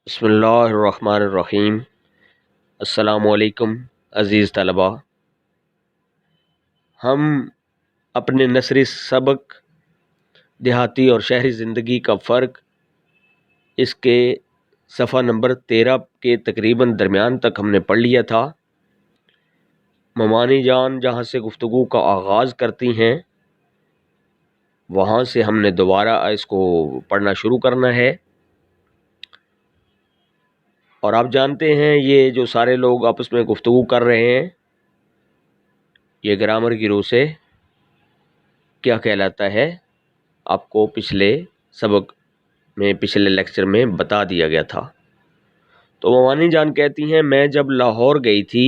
بسم اللہ الرحمن الرحیم۔ السلام علیکم عزیز طلباء۔ ہم اپنے نثری سبق دیہاتی اور شہری زندگی کا فرق اس کے صفحہ نمبر 13 کے تقریباً درمیان تک ہم نے پڑھ لیا تھا۔ ممانی جان جہاں سے گفتگو کا آغاز کرتی ہیں وہاں سے ہم نے دوبارہ اس کو پڑھنا شروع کرنا ہے۔ اور آپ جانتے ہیں یہ جو سارے لوگ آپس میں گفتگو کر رہے ہیں یہ گرامر کی روح سے کیا کہلاتا ہے، آپ کو پچھلے سبق میں پچھلے لیکچر میں بتا دیا گیا تھا۔ تو ممانی جان کہتی ہیں میں جب لاہور گئی تھی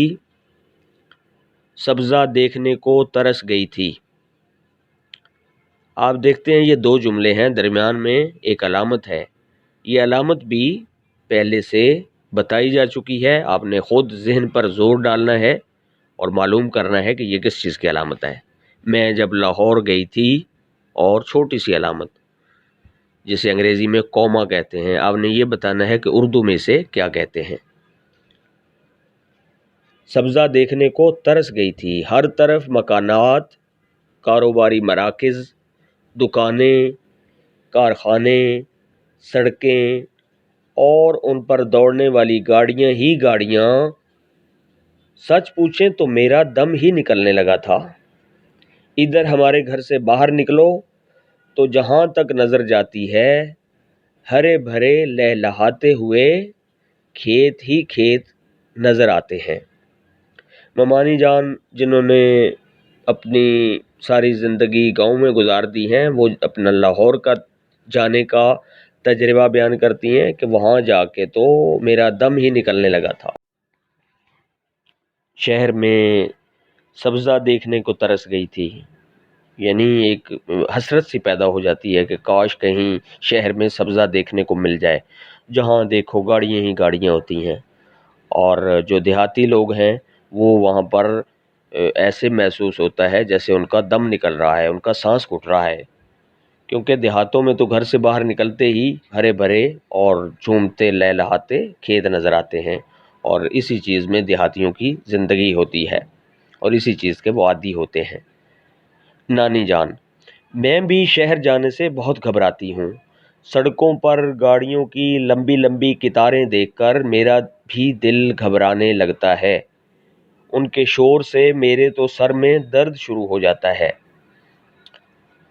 سبزہ دیکھنے کو ترس گئی تھی۔ آپ دیکھتے ہیں یہ دو جملے ہیں، درمیان میں ایک علامت ہے۔ یہ علامت بھی پہلے سے بتائی جا چکی ہے، آپ نے خود ذہن پر زور ڈالنا ہے اور معلوم کرنا ہے کہ یہ کس چیز کی علامت ہے۔ میں جب لاہور گئی تھی اور چھوٹی سی علامت جسے انگریزی میں کوما کہتے ہیں، آپ نے یہ بتانا ہے کہ اردو میں اسے کیا کہتے ہیں۔ سبزہ دیکھنے کو ترس گئی تھی، ہر طرف مکانات، کاروباری مراکز، دکانیں، کارخانے، سڑکیں اور ان پر دوڑنے والی گاڑیاں ہی گاڑیاں۔ سچ پوچھیں تو میرا دم ہی نکلنے لگا تھا۔ ادھر ہمارے گھر سے باہر نکلو تو جہاں تک نظر جاتی ہے ہرے بھرے لہلہاتے ہوئے کھیت ہی کھیت نظر آتے ہیں۔ ممانی جان جنہوں نے اپنی ساری زندگی گاؤں میں گزار دی ہیں وہ اپنا لاہور کا جانے کا تجربہ بیان کرتی ہیں کہ وہاں جا کے تو میرا دم ہی نکلنے لگا تھا۔ شہر میں سبزہ دیکھنے کو ترس گئی تھی، یعنی ایک حسرت سی پیدا ہو جاتی ہے کہ کاش کہیں شہر میں سبزہ دیکھنے کو مل جائے، جہاں دیکھو گاڑیاں ہی گاڑیاں ہوتی ہیں۔ اور جو دیہاتی لوگ ہیں وہ وہاں پر ایسے محسوس ہوتا ہے جیسے ان کا دم نکل رہا ہے، ان کا سانس گھٹ رہا ہے، کیونکہ دیہاتوں میں تو گھر سے باہر نکلتے ہی ہرے بھرے اور جھومتے لہلہاتے کھیت نظر آتے ہیں، اور اسی چیز میں دیہاتیوں کی زندگی ہوتی ہے اور اسی چیز کے وہ عادی ہوتے ہیں۔ نانی جان میں بھی شہر جانے سے بہت گھبراتی ہوں، سڑکوں پر گاڑیوں کی لمبی لمبی قطاریں دیکھ کر میرا بھی دل گھبرانے لگتا ہے، ان کے شور سے میرے تو سر میں درد شروع ہو جاتا ہے۔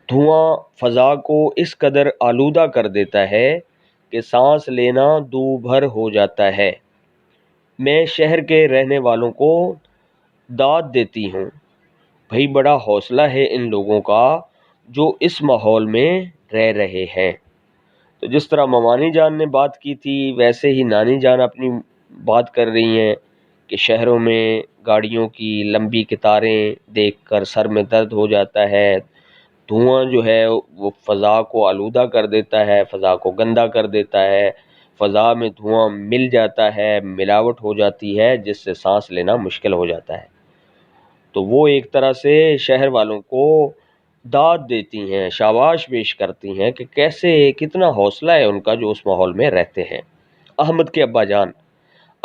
دھواں فضا کو اس قدر آلودہ کر دیتا ہے کہ سانس لینا دو بھر ہو جاتا ہے۔ میں شہر کے رہنے والوں کو داد دیتی ہوں، بھئی بڑا حوصلہ ہے ان لوگوں کا جو اس ماحول میں رہ رہے ہیں۔ تو جس طرح ممانی جان نے بات کی تھی ویسے ہی نانی جان اپنی بات کر رہی ہیں کہ شہروں میں گاڑیوں کی لمبی قطاریں دیکھ کر سر میں درد ہو جاتا ہے، دھواں جو ہے وہ فضا کو آلودہ کر دیتا ہے، فضا کو گندا کر دیتا ہے، فضا میں دھواں مل جاتا ہے، ملاوٹ ہو جاتی ہے جس سے سانس لینا مشکل ہو جاتا ہے۔ تو وہ ایک طرح سے شہر والوں کو داد دیتی ہیں، شاباش پیش کرتی ہیں کہ کیسے کتنا حوصلہ ہے ان کا جو اس ماحول میں رہتے ہیں۔ احمد کے ابا جان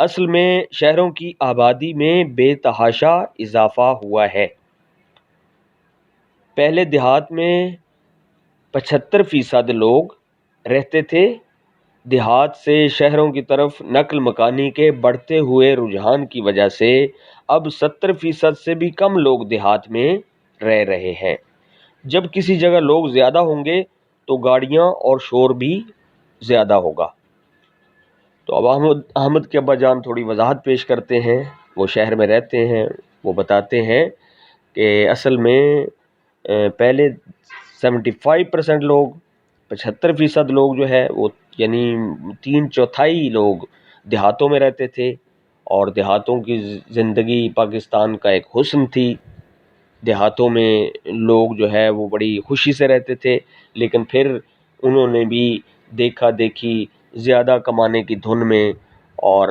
اصل میں شہروں کی آبادی میں بے تحاشا اضافہ ہوا ہے۔ پہلے دیہات میں 75% لوگ رہتے تھے، دیہات سے شہروں کی طرف نقل مکانی کے بڑھتے ہوئے رجحان کی وجہ سے اب 70% سے بھی کم لوگ دیہات میں رہ رہے ہیں۔ جب کسی جگہ لوگ زیادہ ہوں گے تو گاڑیاں اور شور بھی زیادہ ہوگا۔ تو اب احمد کے ابا جان تھوڑی وضاحت پیش کرتے ہیں، وہ شہر میں رہتے ہیں، وہ بتاتے ہیں کہ اصل میں پہلے 75% لوگ 75% لوگ جو ہے وہ یعنی 3/4 لوگ دیہاتوں میں رہتے تھے، اور دیہاتوں کی زندگی پاکستان کا ایک حسن تھی۔ دیہاتوں میں لوگ جو ہے وہ بڑی خوشی سے رہتے تھے، لیکن پھر انہوں نے بھی دیکھا دیکھی زیادہ کمانے کی دھن میں اور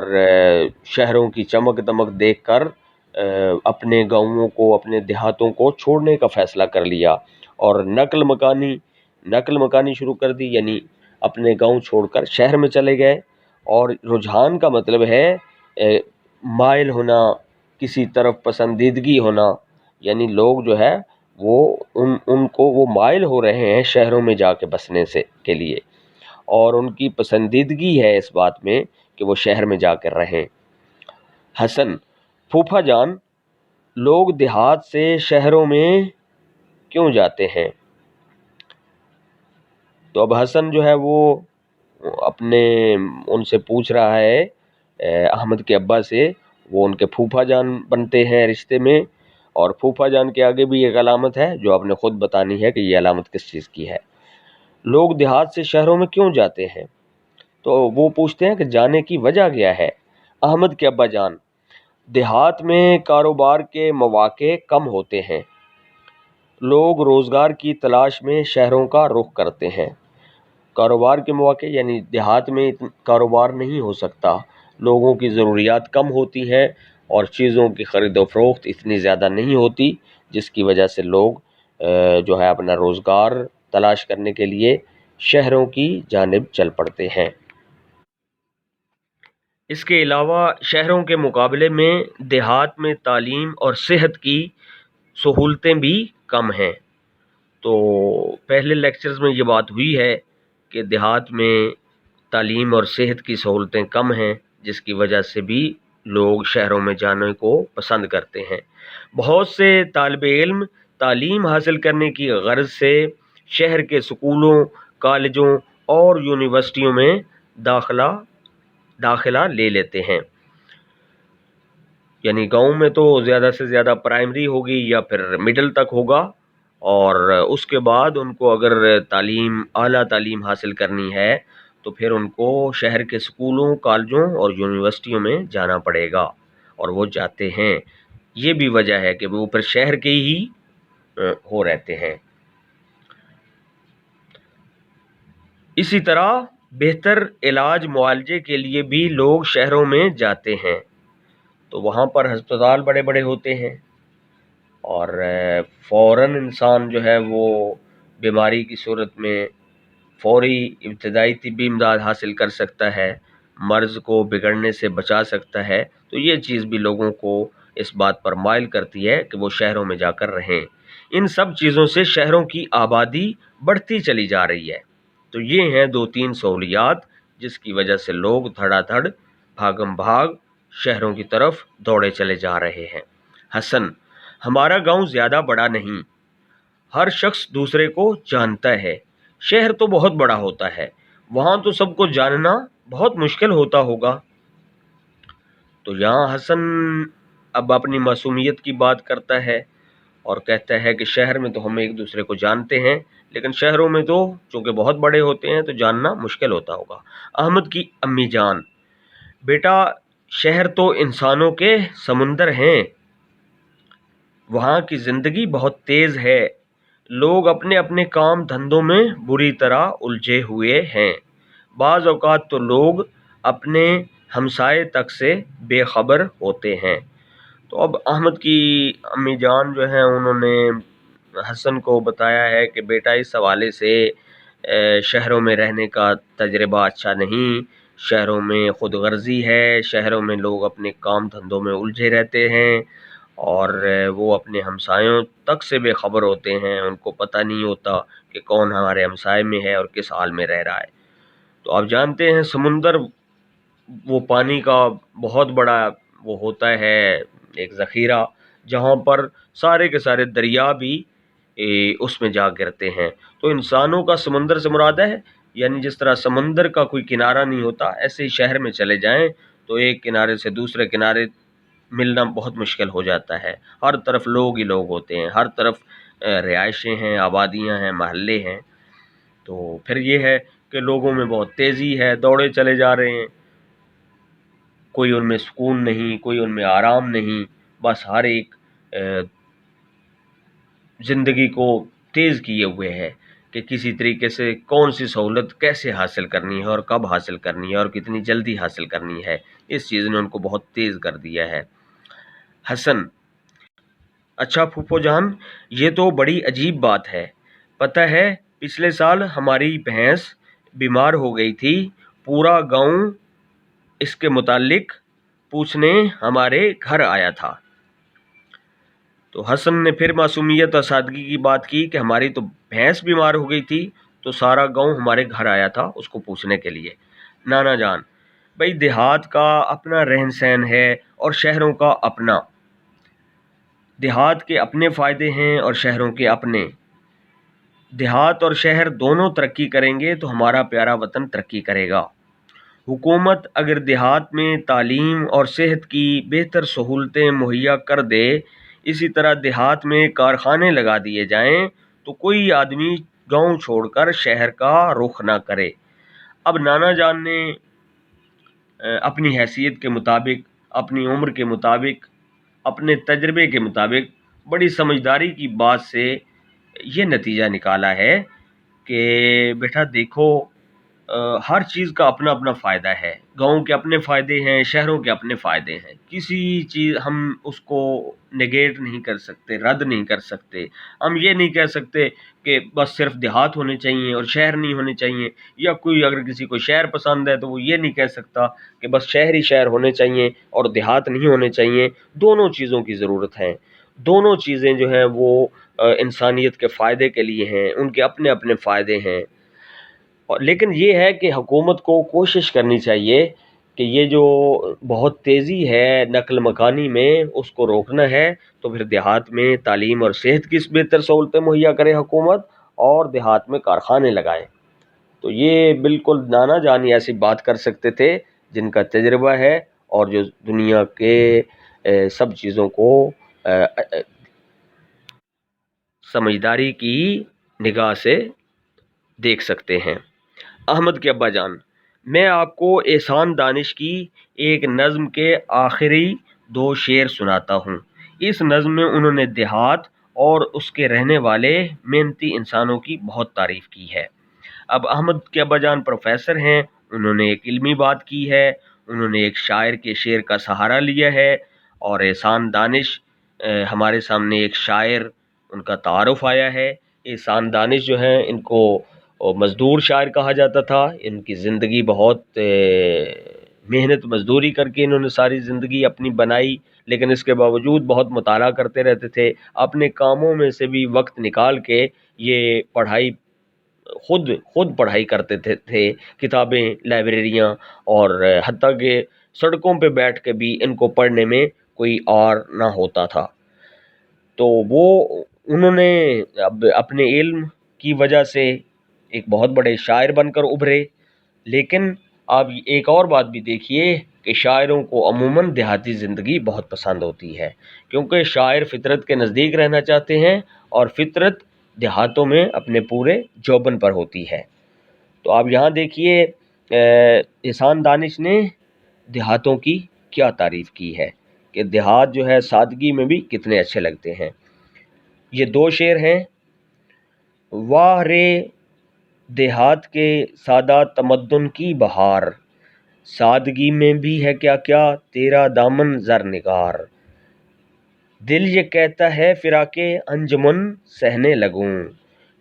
شہروں کی چمک دمک دیکھ کر اپنے گاؤں کو اپنے دیہاتوں کو چھوڑنے کا فیصلہ کر لیا اور نقل مکانی شروع کر دی، یعنی اپنے گاؤں چھوڑ کر شہر میں چلے گئے اور رجحان کا مطلب ہے مائل ہونا، کسی طرف پسندیدگی ہونا، یعنی لوگ جو ہے وہ ان کو وہ مائل ہو رہے ہیں شہروں میں جا کے بسنے سے کے لیے، اور ان کی پسندیدگی ہے اس بات میں کہ وہ شہر میں جا کر رہیں۔ حسن: پھوپھا جان، لوگ دیہات سے شہروں میں کیوں جاتے ہیں؟ تو اب حسن جو ہے وہ اپنے ان سے پوچھ رہا ہے، احمد کے ابا سے، وہ ان کے پھوپھا جان بنتے ہیں رشتے میں، اور پھوپھا جان کے آگے بھی ایک علامت ہے جو آپ نے خود بتانی ہے کہ یہ علامت کس چیز کی ہے۔ لوگ دیہات سے شہروں میں کیوں جاتے ہیں؟ تو وہ پوچھتے ہیں کہ جانے کی وجہ کیا ہے؟ احمد کے ابا جان: دیہات میں کاروبار کے مواقع کم ہوتے ہیں، لوگ روزگار کی تلاش میں شہروں کا رخ کرتے ہیں۔ کاروبار کے مواقع یعنی دیہات میں کاروبار نہیں ہو سکتا، لوگوں کی ضروریات کم ہوتی ہیں اور چیزوں کی خرید و فروخت اتنی زیادہ نہیں ہوتی، جس کی وجہ سے لوگ جو ہے اپنا روزگار تلاش کرنے کے لیے شہروں کی جانب چل پڑتے ہیں۔ اس کے علاوہ شہروں کے مقابلے میں دیہات میں تعلیم اور صحت کی سہولتیں بھی کم ہیں۔ تو پہلے لیکچرز میں یہ بات ہوئی ہے کہ دیہات میں تعلیم اور صحت کی سہولتیں کم ہیں، جس کی وجہ سے بھی لوگ شہروں میں جانے کو پسند کرتے ہیں۔ بہت سے طالب علم تعلیم حاصل کرنے کی غرض سے شہر کے اسکولوں، کالجوں اور یونیورسٹیوں میں داخلہ لے لیتے ہیں۔ یعنی گاؤں میں تو زیادہ سے زیادہ پرائمری ہوگی یا پھر مڈل تک ہوگا، اور اس کے بعد ان کو اگر اعلیٰ تعلیم حاصل کرنی ہے تو پھر ان کو شہر کے اسکولوں، کالجوں اور یونیورسٹیوں میں جانا پڑے گا، اور وہ جاتے ہیں۔ یہ بھی وجہ ہے کہ وہ پھر شہر کے ہی ہو رہتے ہیں۔ اسی طرح بہتر علاج معالجے کے لیے بھی لوگ شہروں میں جاتے ہیں، تو وہاں پر ہسپتال بڑے بڑے ہوتے ہیں، اور فوراً انسان جو ہے وہ بیماری کی صورت میں فوری ابتدائی طبی امداد حاصل کر سکتا ہے، مرض کو بگڑنے سے بچا سکتا ہے۔ تو یہ چیز بھی لوگوں کو اس بات پر مائل کرتی ہے کہ وہ شہروں میں جا کر رہیں۔ ان سب چیزوں سے شہروں کی آبادی بڑھتی چلی جا رہی ہے۔ تو یہ ہیں 2-3 سہولیات جس کی وجہ سے لوگ دھڑا دھڑ بھاگم بھاگ شہروں کی طرف دوڑے چلے جا رہے ہیں۔ حسن: ہمارا گاؤں زیادہ بڑا نہیں، ہر شخص دوسرے کو جانتا ہے، شہر تو بہت بڑا ہوتا ہے، وہاں تو سب کو جاننا بہت مشکل ہوتا ہوگا۔ تو یہاں حسن اب اپنی معصومیت کی بات کرتا ہے اور کہتا ہے کہ شہر میں تو ہم ایک دوسرے کو جانتے ہیں، لیکن شہروں میں تو چونکہ بہت بڑے ہوتے ہیں تو جاننا مشکل ہوتا ہوگا۔ احمد کی امی جان: بیٹا، شہر تو انسانوں کے سمندر ہیں، وہاں کی زندگی بہت تیز ہے، لوگ اپنے اپنے کام دھندوں میں بری طرح الجھے ہوئے ہیں، بعض اوقات تو لوگ اپنے ہمسائے تک سے بے خبر ہوتے ہیں۔ تو اب احمد کی امی جان جو ہیں انہوں نے حسن کو بتایا ہے کہ بیٹا اس حوالے سے شہروں میں رہنے کا تجربہ اچھا نہیں، شہروں میں خود غرضی ہے، شہروں میں لوگ اپنے کام دھندوں میں الجھے رہتے ہیں، اور وہ اپنے ہمسایوں تک سے بے خبر ہوتے ہیں، ان کو پتہ نہیں ہوتا کہ کون ہمارے ہمسائے میں ہے اور کس حال میں رہ رہا ہے۔ تو آپ جانتے ہیں سمندر وہ پانی کا بہت بڑا وہ ہوتا ہے ایک ذخیرہ، جہاں پر سارے کے سارے دریا بھی اس میں جا گرتے ہیں۔ تو انسانوں کا سمندر سے مراد ہے، یعنی جس طرح سمندر کا کوئی کنارہ نہیں ہوتا، ایسے ہی شہر میں چلے جائیں تو ایک کنارے سے دوسرے کنارے ملنا بہت مشکل ہو جاتا ہے، ہر طرف لوگ ہی لوگ ہوتے ہیں، ہر طرف رہائشیں ہیں، آبادیاں ہیں، محلے ہیں۔ تو پھر یہ ہے کہ لوگوں میں بہت تیزی ہے، دوڑے چلے جا رہے ہیں، کوئی ان میں سکون نہیں، کوئی ان میں آرام نہیں، بس ہر ایک زندگی کو تیز کیے ہوئے ہے کہ کسی طریقے سے کون سی سہولت کیسے حاصل کرنی ہے اور کب حاصل کرنی ہے اور کتنی جلدی حاصل کرنی ہے، اس چیز نے ان کو بہت تیز کر دیا ہے۔ حسن: اچھا پھوپھو جان، یہ تو بڑی عجیب بات ہے، پتہ ہے پچھلے سال ہماری بھینس بیمار ہو گئی تھی، پورا گاؤں اس کے متعلق پوچھنے ہمارے گھر آیا تھا۔ تو حسن نے پھر معصومیت اور سادگی کی بات کی کہ ہماری تو بھینس بیمار ہو گئی تھی تو سارا گاؤں ہمارے گھر آیا تھا اس کو پوچھنے کے لیے۔ نانا جان، بھائی دیہات کا اپنا رہن سہن ہے اور شہروں کا اپنا۔ دیہات کے اپنے فائدے ہیں اور شہروں کے اپنے۔ دیہات اور شہر دونوں ترقی کریں گے تو ہمارا پیارا وطن ترقی کرے گا۔ حکومت اگر دیہات میں تعلیم اور صحت کی بہتر سہولتیں مہیا کر دے، اسی طرح دیہات میں کارخانے لگا دیے جائیں تو کوئی آدمی گاؤں چھوڑ کر شہر کا رخ نہ کرے۔ اب نانا جان نے اپنی حیثیت کے مطابق، اپنی عمر کے مطابق، اپنے تجربے کے مطابق بڑی سمجھداری کی بات سے یہ نتیجہ نکالا ہے کہ بیٹا دیکھو، ہر چیز کا اپنا اپنا فائدہ ہے۔ گاؤں کے اپنے فائدے ہیں، شہروں کے اپنے فائدے ہیں۔ کسی چیز ہم اس کو نگیٹ نہیں کر سکتے، رد نہیں کر سکتے۔ ہم یہ نہیں کہہ سکتے کہ بس صرف دیہات ہونے چاہیے اور شہر نہیں ہونے چاہیے، یا کوئی اگر کسی کو شہر پسند ہے تو وہ یہ نہیں کہہ سکتا کہ بس شہر ہی شہر ہونے چاہیے اور دیہات نہیں ہونے چاہیے۔ دونوں چیزوں کی ضرورت ہے۔ دونوں چیزیں جو ہیں وہ انسانیت کے فائدے کے لیے ہیں، ان کے اپنے اپنے فائدے ہیں۔ لیکن یہ ہے کہ حکومت کو کوشش کرنی چاہیے کہ یہ جو بہت تیزی ہے نقل مکانی میں اس کو روکنا ہے، تو پھر دیہات میں تعلیم اور صحت کی بہتر سہولتیں مہیا کرے حکومت، اور دیہات میں کارخانے لگائے۔ تو یہ بالکل نانا جانی ایسی بات کر سکتے تھے جن کا تجربہ ہے اور جو دنیا کے سب چیزوں کو سمجھداری کی نگاہ سے دیکھ سکتے ہیں۔ احمد کے ابا جان، میں آپ کو احسان دانش کی ایک نظم کے آخری 2 شعر سناتا ہوں۔ اس نظم میں انہوں نے دیہات اور اس کے رہنے والے محنتی انسانوں کی بہت تعریف کی ہے۔ اب احمد کے ابا جان پروفیسر ہیں، انہوں نے ایک علمی بات کی ہے، انہوں نے ایک شاعر کے شعر کا سہارا لیا ہے، اور احسان دانش ہمارے سامنے ایک شاعر، ان کا تعارف آیا ہے۔ احسان دانش جو ہیں ان کو مزدور شاعر کہا جاتا تھا۔ ان کی زندگی بہت محنت مزدوری کر کے انہوں نے ساری زندگی اپنی بنائی، لیکن اس کے باوجود بہت مطالعہ کرتے رہتے تھے۔ اپنے کاموں میں سے بھی وقت نکال کے یہ پڑھائی خود پڑھائی کرتے تھے، کتابیں، لائبریریاں، اور حتیٰ کہ سڑکوں پہ بیٹھ کے بھی ان کو پڑھنے میں کوئی اور نہ ہوتا تھا۔ تو وہ انہوں نے اپنے علم کی وجہ سے ایک بہت بڑے شاعر بن کر ابھرے۔ لیکن آپ ایک اور بات بھی دیکھیے کہ شاعروں کو عموماً دیہاتی زندگی بہت پسند ہوتی ہے، کیونکہ شاعر فطرت کے نزدیک رہنا چاہتے ہیں، اور فطرت دیہاتوں میں اپنے پورے جوبن پر ہوتی ہے۔ تو آپ یہاں دیکھیے احسان دانش نے دیہاتوں کی کیا تعریف کی ہے کہ دیہات جو ہے سادگی میں بھی کتنے اچھے لگتے ہیں۔ یہ 2 شعر ہیں۔ واہ رے دیہات کے سادہ تمدن کی بہار، سادگی میں بھی ہے کیا کیا تیرا دامن زر نگار، دل یہ کہتا ہے فراق انجمن سہنے لگوں،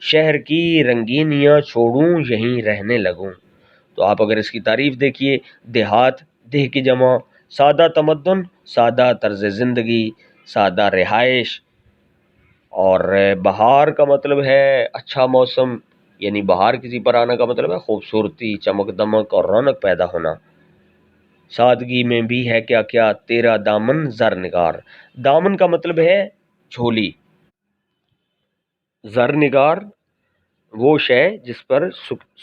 شہر کی رنگینیاں چھوڑوں یہیں رہنے لگوں۔ تو آپ اگر اس کی تعریف دیکھیے، دیہات، دیہ کی جمع، سادہ تمدن، سادہ طرز زندگی، سادہ رہائش، اور بہار کا مطلب ہے اچھا موسم، یعنی بہار کسی پر آنا کا مطلب ہے خوبصورتی، چمک دمک اور رونق پیدا ہونا۔ سادگی میں بھی ہے کیا کیا تیرا دامن زر نگار، دامن کا مطلب ہے جھولی، زر نگار وہ شے جس پر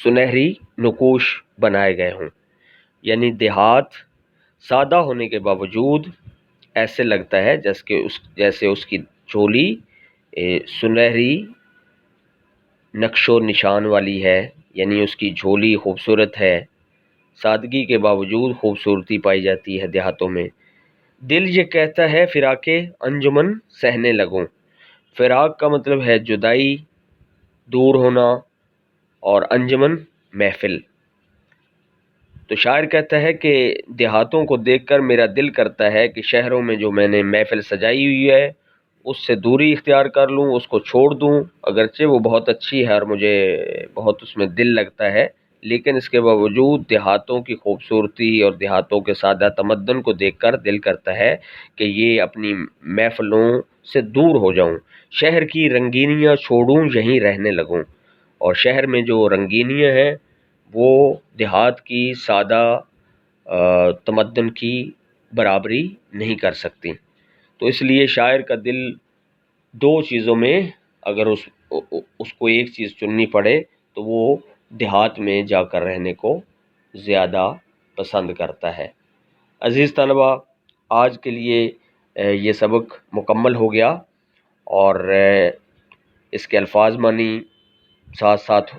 سنہری نقوش بنائے گئے ہوں۔ یعنی دیہات سادہ ہونے کے باوجود ایسے لگتا ہے جیسے اس کی جھولی سنہری نقش و نشان والی ہے، یعنی اس کی جھولی خوبصورت ہے۔ سادگی کے باوجود خوبصورتی پائی جاتی ہے دیہاتوں میں۔ دل یہ کہتا ہے فراق انجمن سہنے لگوں، فراق کا مطلب ہے جدائی، دور ہونا، اور انجمن محفل۔ تو شاعر کہتا ہے کہ دیہاتوں کو دیکھ کر میرا دل کرتا ہے کہ شہروں میں جو میں نے محفل سجائی ہوئی ہے اس سے دوری اختیار کر لوں، اس کو چھوڑ دوں، اگرچہ وہ بہت اچھی ہے اور مجھے بہت اس میں دل لگتا ہے، لیکن اس کے باوجود دیہاتوں کی خوبصورتی اور دیہاتوں کے سادہ تمدن کو دیکھ کر دل کرتا ہے کہ یہ اپنی محفلوں سے دور ہو جاؤں، شہر کی رنگینیاں چھوڑوں، یہیں رہنے لگوں۔ اور شہر میں جو رنگینیاں ہیں وہ دیہات کی سادہ تمدن کی برابری نہیں کر سکتی۔ تو اس لیے شاعر کا دل دو چیزوں میں اگر اس کو ایک چیز چننی پڑے تو وہ دیہات میں جا کر رہنے کو زیادہ پسند کرتا ہے۔ عزیز طلبہ، آج کے لیے یہ سبق مکمل ہو گیا، اور اس کے الفاظ معنی ساتھ ساتھ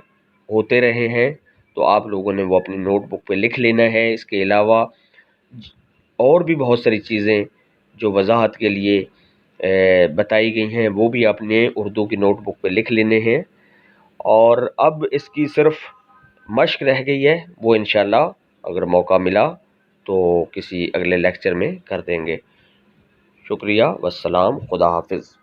ہوتے رہے ہیں، تو آپ لوگوں نے وہ اپنی نوٹ بک پہ لکھ لینا ہے۔ اس کے علاوہ اور بھی بہت ساری چیزیں جو وضاحت کے لیے بتائی گئی ہیں وہ بھی آپ نے اردو کی نوٹ بک پہ لکھ لینے ہیں، اور اب اس کی صرف مشق رہ گئی ہے، وہ انشاءاللہ اگر موقع ملا تو کسی اگلے لیکچر میں کر دیں گے۔ شکریہ، والسلام، خدا حافظ۔